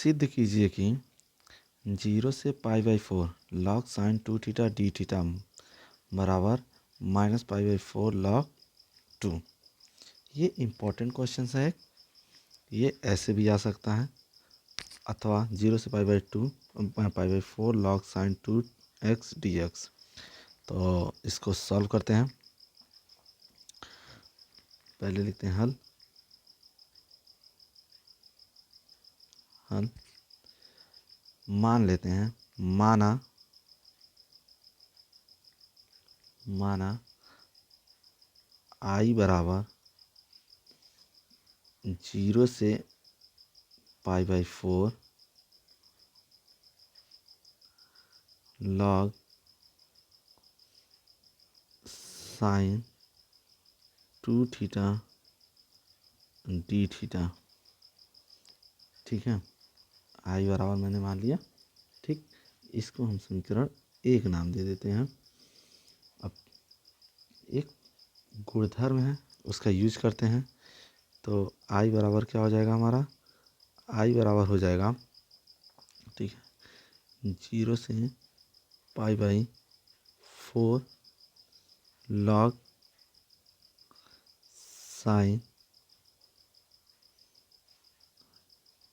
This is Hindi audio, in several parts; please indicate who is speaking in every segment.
Speaker 1: सिद्ध कीजिए कि 0 से π/4 log sin 2 theta d theta बराबर -π/4 log 2। ये इम्पोर्टेंट क्वेश्चन है। ये ऐसे भी आ सकता है अथवा 0 से π/4 log sin 2x dx। तो इसको सॉल्व करते हैं। पहले लिखते हैं हल। मान लेते हैं, माना I बराबर 0 से π/4 log sin 2 theta d theta. ठीक है, I बराबर मैंने मान लिया। ठीक, इसको हम समीकरण 1 नाम दे देते हैं। अब एक गुणधर्म है, उसका यूज करते हैं। तो I बराबर क्या हो जाएगा हमारा? I बराबर हो जाएगा, ठीक है, 0 से π/4 log sin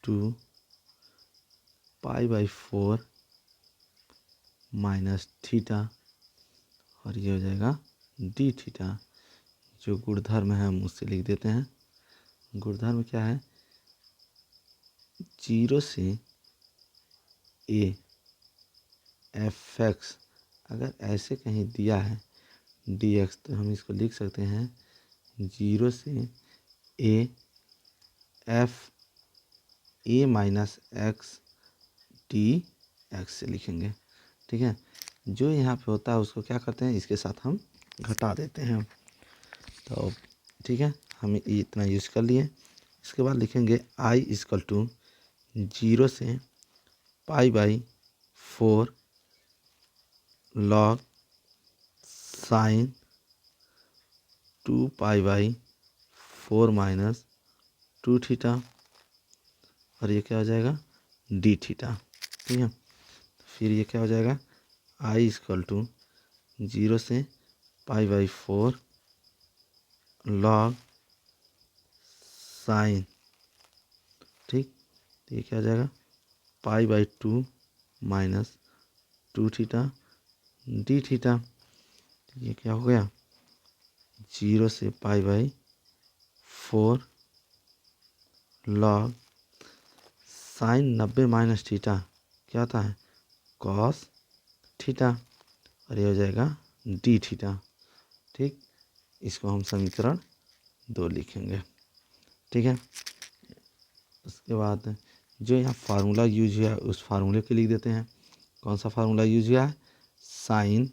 Speaker 1: 2 π/4 माइनस थीटा, और ये हो जाएगा डी थीटा। जो गुणधर्म है हम उससे लिख देते हैं। गुणधर्म क्या है? 0 से a f(x) अगर ऐसे कहीं दिया है dx, तो हम इसको लिख सकते हैं 0 से a f a minus x D x से लिखेंगे। ठीक है, जो यहाँ पे होता है उसको क्या करते हैं, इसके साथ हम घटा देते हैं। तो ठीक है, हम इतना यूज कर लिए। इसके बाद लिखेंगे I इक्वल टू 0 से π/4 log sin 2 π/4 माइनस 2 थीटा, और ये क्या हो जाएगा? D theta. ठीक है, फिर ये क्या हो जाएगा? I इक्वल टू 0 से π/4 log sin, ठीक, तो ये क्या हो जाएगा? π/2 माइनस 2 थीटा डी थीटा। ये क्या हो गया? 0 से π/4 log sin 90 माइनस थीटा क्या आता है? cos थीटा, और ये हो जाएगा डी थीटा। ठीक, इसको हम समीकरण 2 लिखेंगे। ठीक है, उसके बाद जो यहाँ फार्मूला यूज हुआ है उस फार्मूले को लिख देते हैं। कौन सा फार्मूला यूज हुआ है? साइन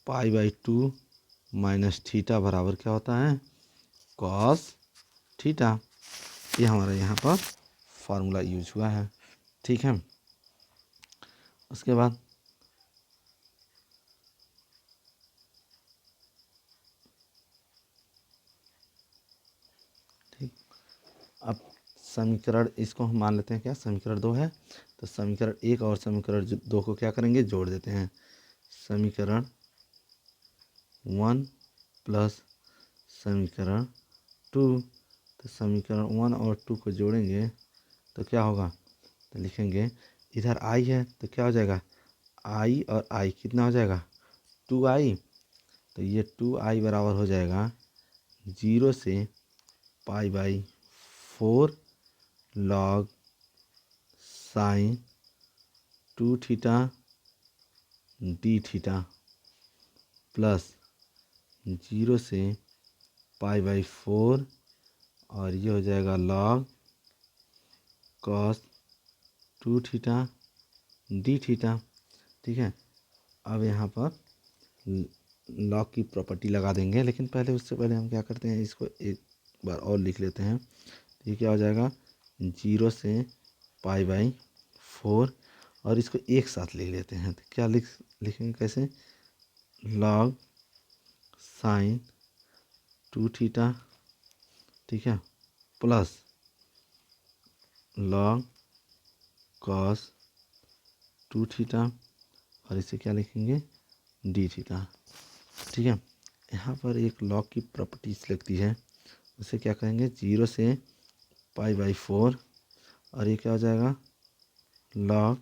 Speaker 1: π/2 माइनस थीटा बराबर क्या होता है? cos theta. ये हमारा यहाँ पर फार्मूला यूज हुआ है। ठीक है, उसके बाद ठीक, अब समीकरण इसको हम मान लेते हैं क्या? समीकरण 2 है, तो समीकरण 1 और समीकरण 2 को क्या करेंगे? जोड़ देते हैं। समीकरण 1 प्लस समीकरण 2, तो समीकरण 1 और 2 को जोड़ेंगे तो क्या होगा? तो लिखेंगे इधर I है तो क्या हो जाएगा? I और I कितना हो जाएगा? 2I। तो ये 2I बराबर हो जाएगा 0 से π/4 log sin 2 theta d theta plus 0 से π/4, और ये हो जाएगा log cos 2 theta d theta. ठीक है, अब यहाँ पर लॉग की प्रॉपर्टी लगा देंगे, लेकिन पहले उससे पहले हम क्या करते हैं, इसको एक बार और लिख लेते हैं। तो ये क्या हो जाएगा? 0 से π/4, और इसको एक साथ लिख लेते हैं। तो क्या लिखेंगे कैसे? log sin 2 थीटा, ठीक है, प्लस log कॉस 2 थीटा और इसे क्या लिखेंगे डी थीटा। ठीक है, यहाँ पर एक लॉग की प्रॉपर्टीज लगती है, उसे क्या कहेंगे 0 से π/4 और ये क्या हो जाएगा लॉग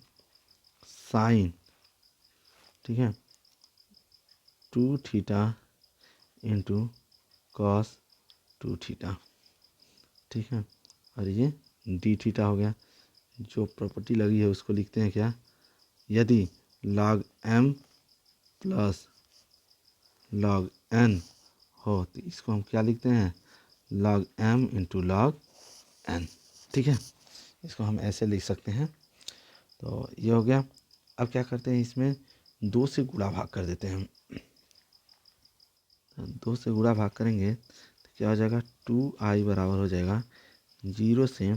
Speaker 1: साइन, ठीक है 2 थीटा इंटू कॉस 2 थीटा। ठीक है, और ये डी थीटा हो गया। जो प्रॉपर्टी लगी है उसको लिखते हैं क्या, यदि log m plus log n हो तो इसको हम क्या लिखते हैं log m into log n। ठीक है, इसको हम ऐसे लिख सकते हैं। तो ये हो गया। अब क्या करते हैं, इसमें 2 से गुणा भाग कर देते हैं हम। 2 से गुणा भाग करेंगे तो क्या हो जाएगा 2i बराबर हो जाएगा 0 से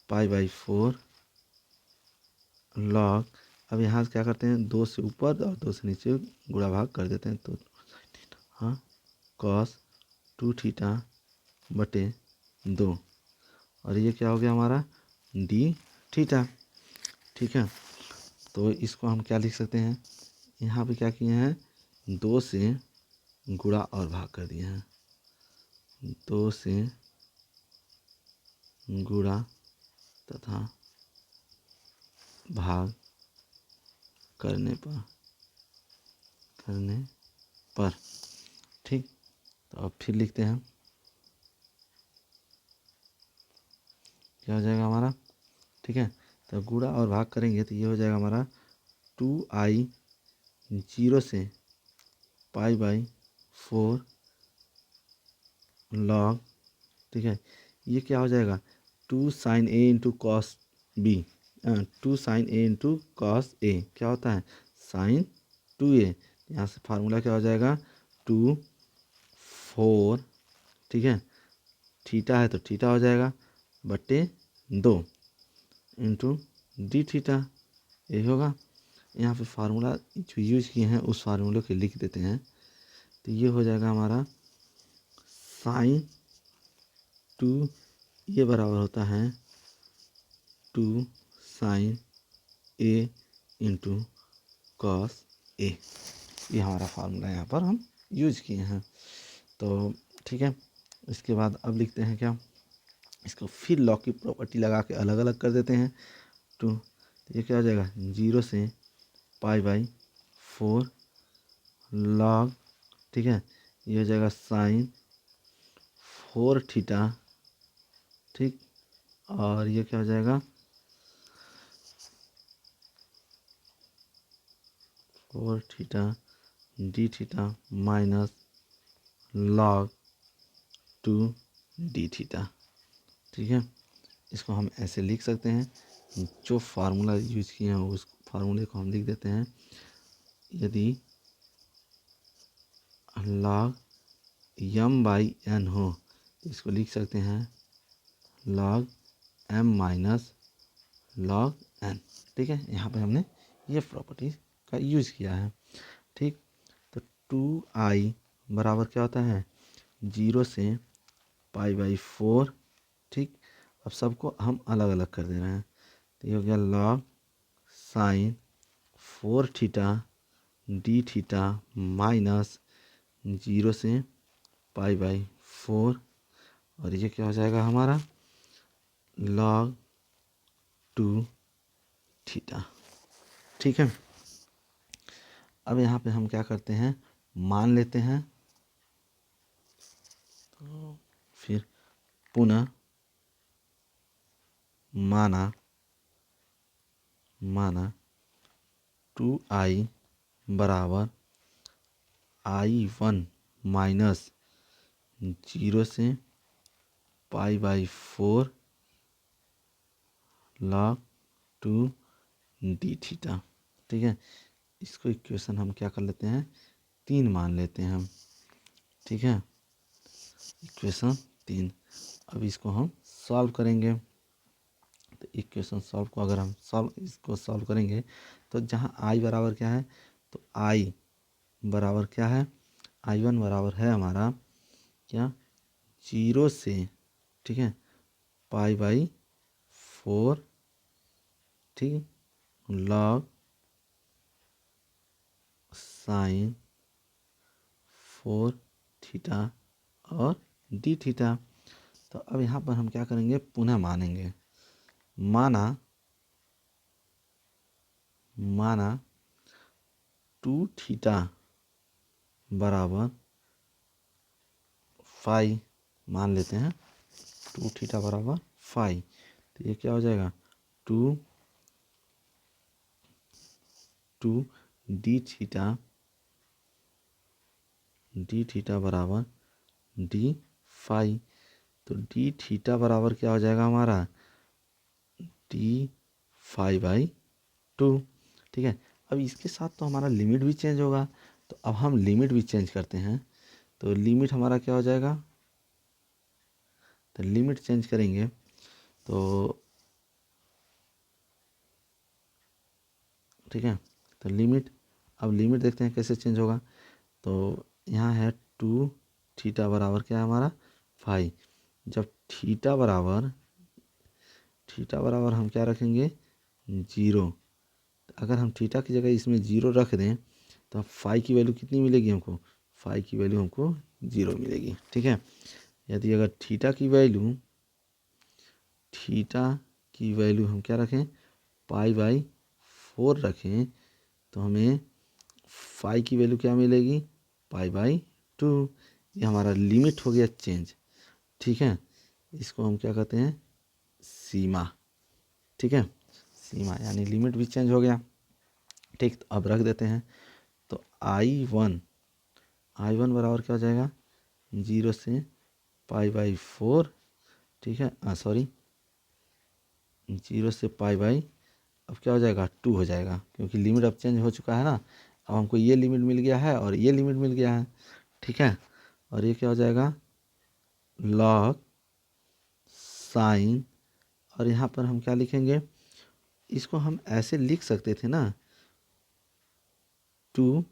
Speaker 1: π/4 लॉग। अब यहाँ से क्या करते हैं 2 से ऊपर और 2 से नीचे गुणा भाग कर देते हैं, तो हाँ कॉस 2 थीटा बटे 2 और ये क्या हो गया हमारा डी थीटा। ठीक है, तो इसको हम क्या लिख सकते हैं, यहाँ पे क्या किए हैं 2 से गुणा और भाग कर दिए हैं, 2 से गुणा तथा भाग करने पर ठीक। तो अब फिर लिखते हैं क्या हो जाएगा हमारा। ठीक है, तो गुणा और भाग करेंगे तो ये हो जाएगा हमारा 2i 0 से π/4 लॉग। ठीक है, ये क्या हो जाएगा 2 sin a into cos B, 2 sin a into cos A क्या होता है साइन 2a। यहाँ से फार्मूला क्या हो जाएगा 2 4, ठीक है थीटा है तो थीटा हो जाएगा बटे 2 इंटू डी थीटा, यही होगा। यहाँ पे फार्मूला जो यूज किए हैं उस फार्मूले को लिख देते हैं, तो ये हो जाएगा हमारा साइन 2 ये बराबर होता है 2 साइन a इंटू कॉस ए। ये हमारा फार्मूला यहाँ पर हम यूज किए हैं। तो ठीक है, इसके बाद अब लिखते हैं क्या, इसको फिर लॉग की प्रॉपर्टी लगा के अलग अलग कर देते हैं। तो ये क्या हो जाएगा 0 से π/4 लॉग, ठीक है ये हो जाएगा साइन 4 थीटा, ठीक और ये क्या हो जाएगा 4 theta d theta minus log 2 D theta. ठीक है, इसको हम ऐसे लिख सकते हैं, जो फार्मूला यूज किए हैं उस फार्मूले को हम लिख देते हैं। यदि लॉग m/n हो तो इसको लिख सकते हैं log m minus log n। ठीक है, यहाँ पे हमने ये प्रॉपर्टी का यूज किया है। ठीक, तो 2i बराबर क्या होता है 0 से π/4। ठीक, अब सबको हम अलग अलग कर दे रहे हैं, तो ये हो गया log sine 4 theta d theta minus 0 से π/4 और ये क्या हो जाएगा हमारा log 2 थीटा। ठीक है, अब यहाँ पे हम क्या करते हैं मान लेते हैं, तो फिर पुनः माना 2i बराबर i1 माइनस 0 से π/4 log 2 डी थीटा। ठीक है, इसको इक्वेशन हम क्या कर लेते हैं 3 मान लेते हैं हम। ठीक है, इक्वेशन 3। अब इसको हम सॉल्व करेंगे, तो इक्वेशन सॉल्व को अगर हम इसको सॉल्व करेंगे तो जहाँ i बराबर क्या है, तो i बराबर क्या है i1 बराबर है हमारा क्या 0 से, ठीक है π/4 ठीक, लॉग साइन 4 थीटा और डी थीटा। तो अब यहाँ पर हम क्या करेंगे, पुनः मानेंगे। माना 2 थीटा बराबर 5 मान लेते हैं, 2 थीटा बराबर 5। तो ये क्या हो जाएगा, टू डी थीटा बराबर डी 5। तो डी थीटा बराबर क्या हो जाएगा हमारा, डी 5/2। ठीक है, अब इसके साथ तो हमारा लिमिट भी चेंज होगा, तो अब हम लिमिट भी चेंज करते हैं। तो लिमिट हमारा क्या हो जाएगा, तो लिमिट चेंज करेंगे तो ठीक है, तो लिमिट, अब लिमिट देखते हैं कैसे चेंज होगा। तो यहाँ है 2 थीटा बराबर क्या है हमारा 5। जब थीटा बराबर हम क्या रखेंगे, 0। अगर हम थीटा की जगह इसमें 0 रख दें तो 5 की वैल्यू कितनी मिलेगी हमको, 5 की वैल्यू हमको 0 मिलेगी। ठीक है, यदि अगर थीटा की वैल्यू हम क्या रखें, π/4 रखें, तो हमें 5 की वैल्यू क्या मिलेगी, π/2। ये हमारा लिमिट हो गया चेंज। ठीक है, इसको हम क्या कहते हैं, सीमा। ठीक है, सीमा यानी लिमिट भी चेंज हो गया। ठीक, तो अब रख देते हैं। तो I1 बराबर क्या हो जाएगा, 0 से π/4। ठीक है, सॉरी 0 से अब क्या हो जाएगा, 2 हो जाएगा, क्योंकि लिमिट अब चेंज हो चुका है ना। अब हमको ये लिमिट मिल गया है और ये लिमिट मिल गया है। ठीक है, और ये क्या हो जाएगा, लॉग साइन, और यहाँ पर हम क्या लिखेंगे, इसको हम ऐसे लिख सकते थे ना, 2,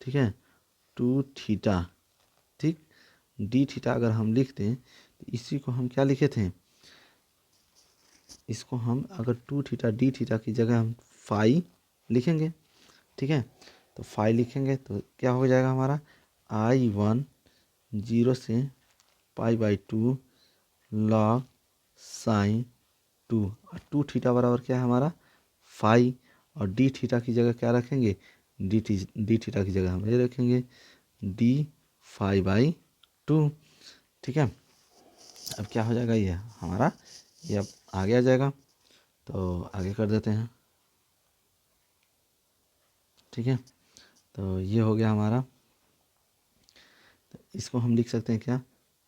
Speaker 1: ठीक है, 2 थीटा। ठीक, डी थीटा अगर हम लिखते हैं तो इसी को हम क्या लिखे थे, इसको हम अगर 2 थीटा डी थीटा की जगह हम 5 लिखेंगे। ठीक है, तो 5 लिखेंगे तो क्या हो जाएगा हमारा, I1 0 से π/2 लॉग साइन 2, और 2 थीटा बराबर क्या है हमारा 5, और डी थीटा की जगह क्या रखेंगे, डी थीटा की जगह हम ये रखेंगे डी 5/2। ठीक है, अब क्या हो जाएगा, ये हमारा ये अब आगे आ जाएगा। तो आगे कर देते हैं। ठीक है, तो ये हो गया हमारा। तो इसको हम लिख सकते हैं क्या,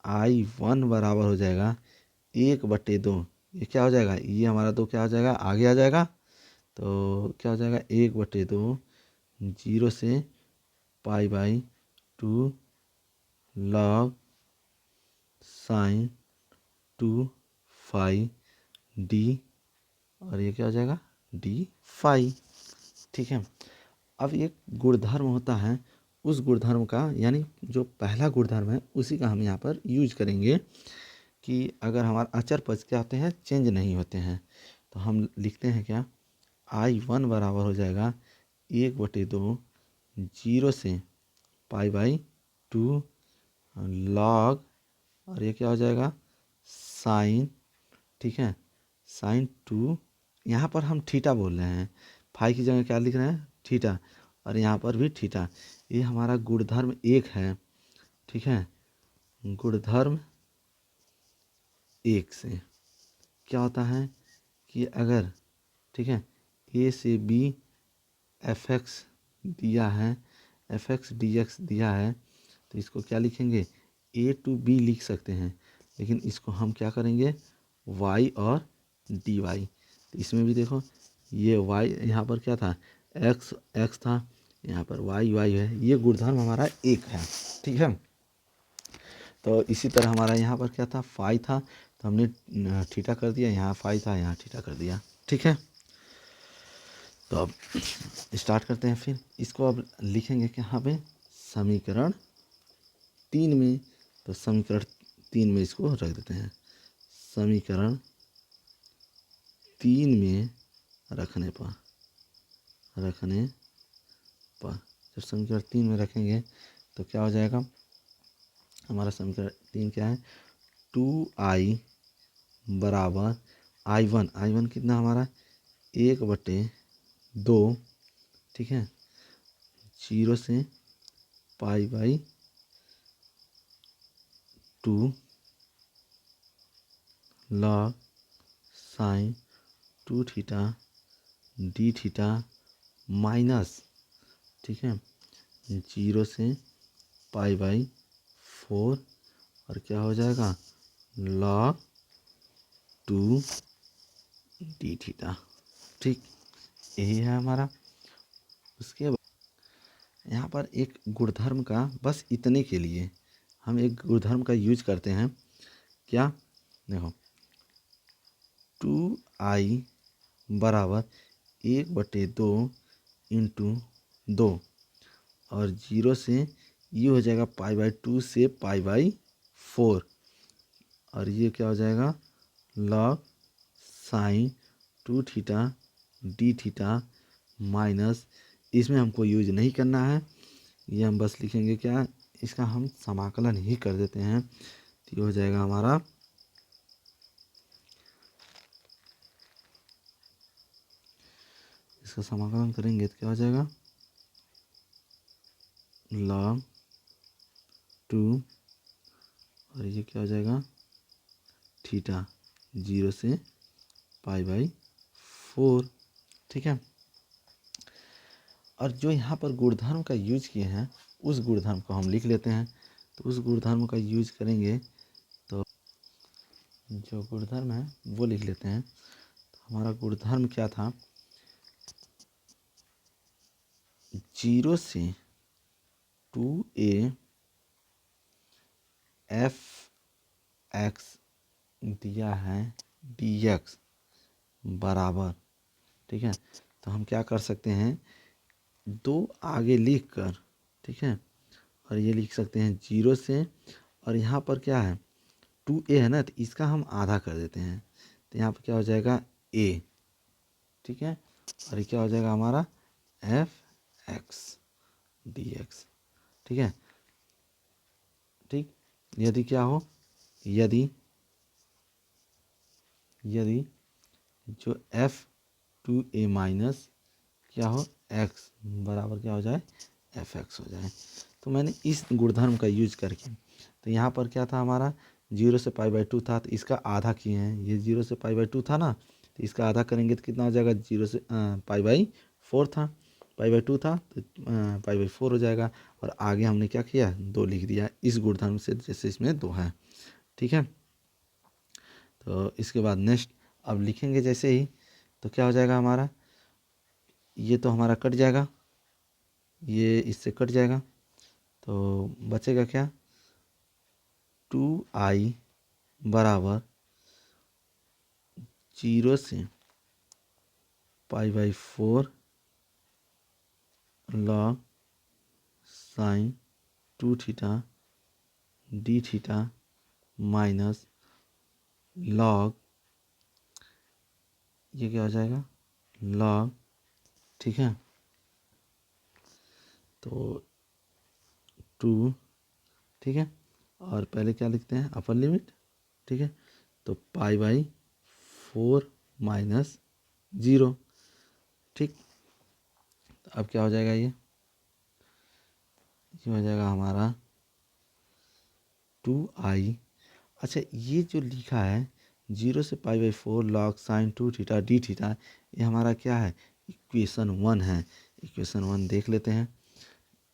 Speaker 1: I1 बराबर हो जाएगा 1/2। ये क्या हो जाएगा, ये हमारा 2 क्या हो जाएगा, आगे आ जाएगा। तो क्या हो जाएगा, 1/2 0 से π/2 लॉग साइन 2 5 डी, और ये क्या हो जाएगा, D5। ठीक है, अब एक गुणधर्म होता है, उस गुणधर्म का यानी जो पहला गुणधर्म है उसी का हम यहाँ पर यूज करेंगे कि अगर हमारा अचर पद क्या होते हैं, चेंज नहीं होते हैं। तो हम लिखते हैं क्या, I1 बराबर हो जाएगा 1/2 0 से π/2 लॉग, और ये क्या हो जाएगा, साइन। ठीक है, साइन 2, यहाँ पर हम थीटा बोल रहे हैं, 5 की जगह क्या लिख रहे हैं, थीटा, और यहाँ पर भी थीटा। ये हमारा गुणधर्म 1 है। ठीक है, गुणधर्म 1 से क्या होता है कि अगर, ठीक है, ए से बी fx दिया है, fx dx दिया है, तो इसको क्या लिखेंगे, a to b लिख सकते हैं, लेकिन इसको हम क्या करेंगे, y और dy। तो इसमें भी देखो, ये y यहाँ पर क्या था, x था, यहाँ पर y है। ये गुणधर्म हमारा 1 है। ठीक है, तो इसी तरह हमारा यहाँ पर क्या था, फाई था, तो हमने थीटा कर दिया, यहाँ फाई था, यहाँ थीटा कर दिया। ठीक है, तो अब स्टार्ट करते हैं। फिर इसको अब लिखेंगे कि यहाँ पे समीकरण 3 में, तो समीकरण 3 में इसको रख देते हैं। समीकरण 3 में रखने पर जब समीकरण 3 में रखेंगे तो क्या हो जाएगा, हमारा समीकरण 3 क्या है, 2i बराबर I1 कितना हमारा 1/2, ठीक है, 0 से π/2 log sin 2 theta d theta minus, ठीक है, 0 से π/4 और क्या हो जाएगा log 2 डी थीटा। ठीक, यही है हमारा। उसके बाद यहाँ पर एक गुणधर्म का, बस इतने के लिए हम एक गुणधर्म का यूज करते हैं। क्या, देखो 2i बराबर 1/2 इंटू 2 और 0 से ये हो जाएगा π/2 से π/4 और ये क्या हो जाएगा log sin 2 theta d theta minus, इसमें हमको यूज नहीं करना है, ये हम बस लिखेंगे क्या, इसका हम समाकलन ही कर देते हैं। तो ये हो जाएगा हमारा इसका समाकलन करेंगे तो क्या हो जाएगा log 2 और ये क्या हो जाएगा थीटा 0 से π/4, ठीक है। और जो यहाँ पर गुणधर्म का यूज किए हैं उस गुणधर्म को हम लिख लेते हैं। तो उस गुणधर्म का यूज करेंगे तो जो गुणधर्म है वो लिख लेते हैं। तो हमारा गुणधर्म क्या था, 0 से 2a f(x) दिया है dx बराबर, ठीक है। तो हम क्या कर सकते हैं, 2 आगे लिख कर, ठीक है, और ये लिख सकते हैं 0 से, और यहाँ पर क्या है 2a है ना, तो इसका हम आधा कर देते हैं। तो यहाँ पर क्या हो जाएगा a, ठीक है, और ये क्या हो जाएगा हमारा f(x) dx, ठीक है। ठीक, यदि क्या हो, यदि जो f(2a) माइनस क्या हो x बराबर क्या हो जाए f(x) हो जाए। तो मैंने इस गुणधर्म का यूज करके, तो यहाँ पर क्या था हमारा 0 से π/2 था, तो इसका आधा किए हैं, ये 0 से π/2 था ना, तो इसका आधा करेंगे तो कितना हो जाएगा 0 से π/4 था, π/2 था तो π/4 हो जाएगा, और आगे हमने क्या किया 2 लिख दिया इस गुणधर्म से, जैसे इसमें 2 है, ठीक है। तो इसके बाद नेक्स्ट अब लिखेंगे जैसे ही, तो क्या हो जाएगा हमारा, ये तो हमारा कट जाएगा, ये इससे कट जाएगा, तो बचेगा क्या 2i बराबर 0 से π/4 log sin 2 theta d theta minus log, ये क्या हो जाएगा log, ठीक है, तो 2, ठीक है, और पहले क्या लिखते हैं अपर लिमिट, ठीक है, तो π/4 माइनस 0, ठीक। तो अब क्या हो जाएगा ये हो जाएगा हमारा 2i, अच्छा ये जो लिखा है 0 से π/4 log sin 2 theta d theta, ये हमारा क्या है इक्वेशन 1 है। इक्वेशन 1 देख लेते हैं,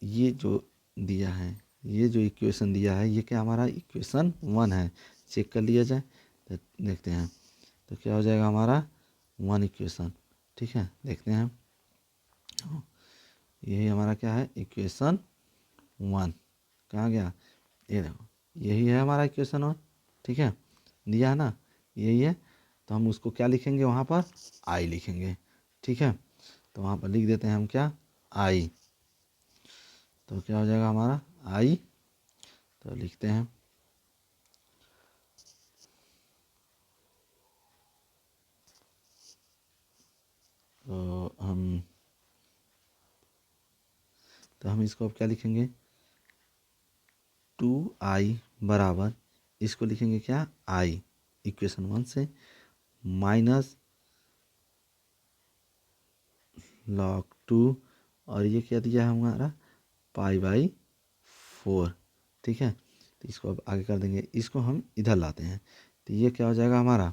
Speaker 1: ये जो दिया है, ये जो इक्वेशन दिया है ये क्या हमारा इक्वेशन 1 है, चेक कर लिया जाए तो देखते हैं, तो क्या हो जाएगा हमारा 1 इक्वेशन, ठीक है, देखते हैं, यही हमारा क्या है इक्वेशन 1, कहाँ गया, ये देखो यही है हमारा इक्वेशन 1, ठीक है, दिया है ना, यही है। तो हम उसको क्या लिखेंगे वहाँ पर आई लिखेंगे, ठीक है, तो वहाँ पर लिख देते हैं हम क्या आई, तो क्या हो जाएगा हमारा आई, तो लिखते हैं तो हम इसको अब क्या लिखेंगे, 2i बराबर, इसको लिखेंगे क्या, i इक्वेशन 1 से, माइनस log 2, और ये क्या दिया है हमारा, π/4। ठीक है, तो इसको अब आगे कर देंगे, इसको हम इधर लाते हैं, तो ये क्या हो जाएगा हमारा,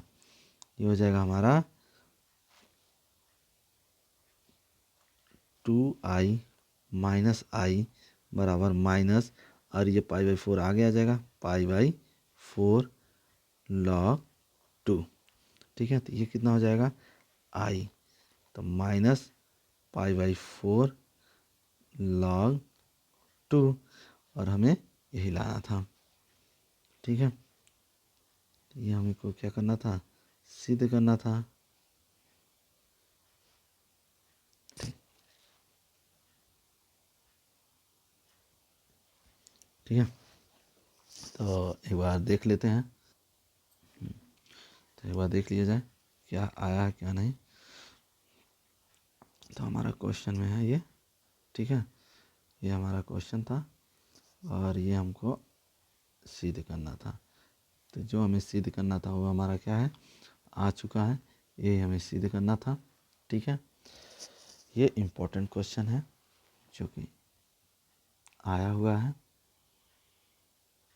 Speaker 1: ये हो जाएगा हमारा 2i माइनस आई बराबर माइनस, और ये π/4 आगे आ जाएगा, π/4 log 2। ठीक है, तो ये कितना हो जाएगा i, तो माइनस π/4 log 2, और हमें यही लाना था। ठीक है, तो ये हमें को क्या करना था, सिद्ध करना था। ठीक है, तो एक बार देख लेते हैं, तो एक बार देख लिया जाए क्या आया है क्या नहीं। तो हमारा क्वेश्चन में है ये, ठीक है, ये हमारा क्वेश्चन था, और ये हमको सिद्ध करना था। तो जो हमें सिद्ध करना था वो हमारा क्या है, आ चुका है, ये हमें सिद्ध करना था। ठीक है, ये इम्पोर्टेंट क्वेश्चन है जो कि आया हुआ है।